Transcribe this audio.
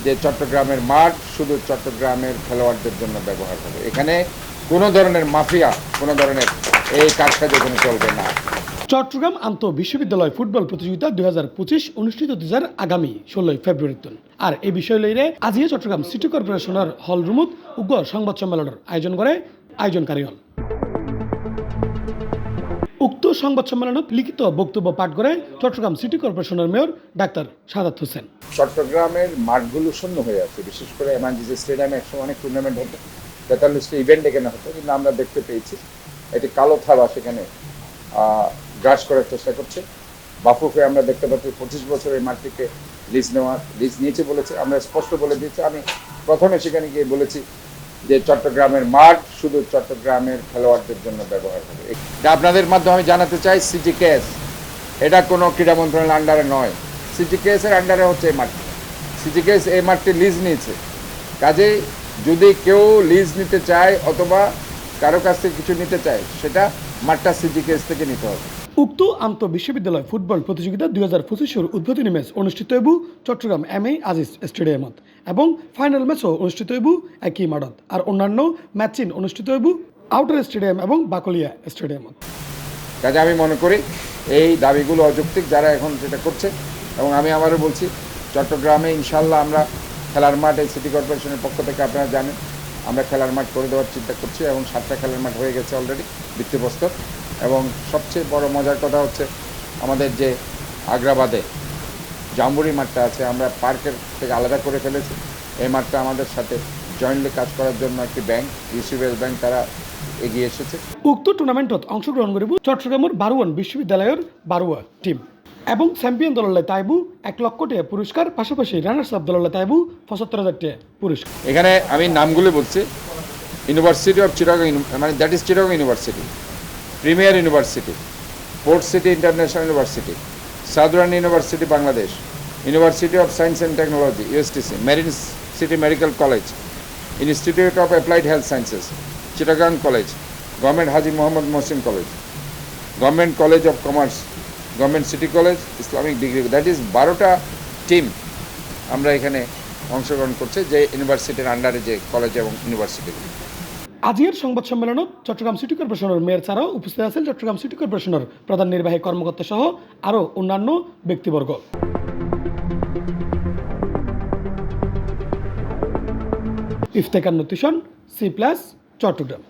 যে চট্টগ্রামের মাঠ শুধু চট্টগ্রামের খেলোয়াড়দের জন্য ব্যবহার হবে। এখানে কোনো ধরনের মাফিয়া, কোনো ধরনের এই কাজটা যেখানে চলবে না। চট্টগ্রাম আন্ত বিশ্ববিদ্যালয় ফুটবল প্রতিযোগিতা 2025 অনুষ্ঠিত আগামী 16 ফেব্রুয়ারি। আর এই বিষয় লইরে আজিয়ে চট্টগ্রাম সিটি কর্পোরেশনের হল রুমত উগ্র সংবাদ সম্মেলনের আয়োজন করে আয়োজনকারী হল। উক্ত সংবাদ সম্মেলনত লিখিত বক্তব্য পাঠ করে চট্টগ্রাম সিটি কর্পোরেশনের মেয়র ডাক্তার সাদাত হোসেন। চট্টগ্রামের মাঠগুলো শূন্য হয়ে আছে, বিশেষ করে এমআনজিজি স্টেডিয়ামে একসময় অনেক টুর্নামেন্ট হতো, 43টি ইভেন্ট এখানে হতো, কিন্তু আমরা দেখতে পেয়েছি এটি কালো থাবা সেখানে গ্রাস করার চেষ্টা করছে। বাফুফে আমরা দেখতে পাচ্ছি 25 বছর এই মাঠটিকে লিজ নিয়েছে বলেছে। আমরা স্পষ্ট বলে দিয়েছি, আমি প্রথমে সেখানে গিয়ে বলেছি যে চট্টগ্রামের মাঠ শুধু চট্টগ্রামের খেলোয়াড়দের জন্য ব্যবহার হবে। এটা আপনাদের মাধ্যমে আমি জানাতে চাই, সিটি কেস এটা কোনো ক্রীড়া মন্ত্রণালয়ের আন্ডারে নয়, সিটি কেসের আন্ডারে হচ্ছে এই মাঠটি। সিটি কেস এই মাঠটি লিজ নিয়েছে, কাজেই যদি কেউ লিজ নিতে চায় অথবা কারো কাছ থেকে কিছু নিতে চায়, সেটা মাঠটা সিটি কেস থেকে নিতে হবে। উক্ত আন্ত বিশ্ববিদ্যালয় ফুটবল প্রতিযোগিতা 2025 উদ্বোধনী ম্যাচ অনুষ্ঠিত হইব চট্টগ্রাম এম.এ. আজিজ স্টেডিয়ামত এবং ফাইনাল ম্যাচও অনুষ্ঠিত হইব একই মাঠত। আর অন্যান্য ম্যাচিন অনুষ্ঠিত হইব আউটার স্টেডিয়াম এবং বাকলিয়া স্টেডিয়ামত। কাজে আমি মনে করি এই দাবিগুলো অযৌক্তিক যারা এখন যেটা করছে, এবং আমি আবারও বলছি চট্টগ্রামে ইনশাল্লাহ আমরা খেলার মাঠ এই সিটি কর্পোরেশনের পক্ষ থেকে আপনারা জানেন আমরা খেলার মাঠ করে দেওয়ার চিন্তা করছি, এবং 7টা খেলার মাঠ হয়ে গেছে অলরেডি ভিত্তিপ্রস্তর। এবং সবচেয়ে বড় মজার কথা হচ্ছে আমাদের যে আগ্রাবাদে জাম্বুরি মাঠটা আছে, আমরা পার্কের থেকে আলাদা করে ফেলেছি। এই মাঠটা আমাদের সাথে জয়েন্টলি কাজ করার জন্য একটি ব্যাংক, ইউসিবিএস ব্যাংক, তারা এগিয়ে এসেছে। উক্ত টুর্নামেন্টত অংশগ্রহণ করিব চট্টগ্রামের বারুয়ান বিশ্ববিদ্যালয়ের বারুয়া টিম এবং চ্যাম্পিয়ন দললে তাইবু 1 লক্ষ টাকা পুরস্কার, পাশাপাশি রানার্স আপ দললে তাইবু 75,000 টাকা পুরস্কার। এখানে আমি নামগুলো বলছি, ইউনিভার্সিটি অফ চিটাগং, মানে that is Chittagong university, premier university, port city international university, southern university Bangladesh, university of science and technology USTC, marine city medical college, institute of applied health sciences, Chittagong college, government Haji Mohammad Mohsin college, government college of commerce, government city college, Islamic degree, that is 12টা team আমরা এখানে অংশগ্রহণ করছে, যে ইউনিভার্সিটির আন্ডারে যে college এবং ইউনিভার্সিটিগুলি। আজিয়ের সংবাদ সম্মেলনত চট্টগ্রাম সিটি কর্পোরেশনের মেয়র ছাড়াও উপস্থিত আছেন চট্টগ্রাম সিটি কর্পোরেশনের প্রধান নির্বাহী কর্মকর্তা সহ আরও অন্যান্য ব্যক্তিবর্গ। ইফতেখার নতিশন, C+, চট্টগ্রাম।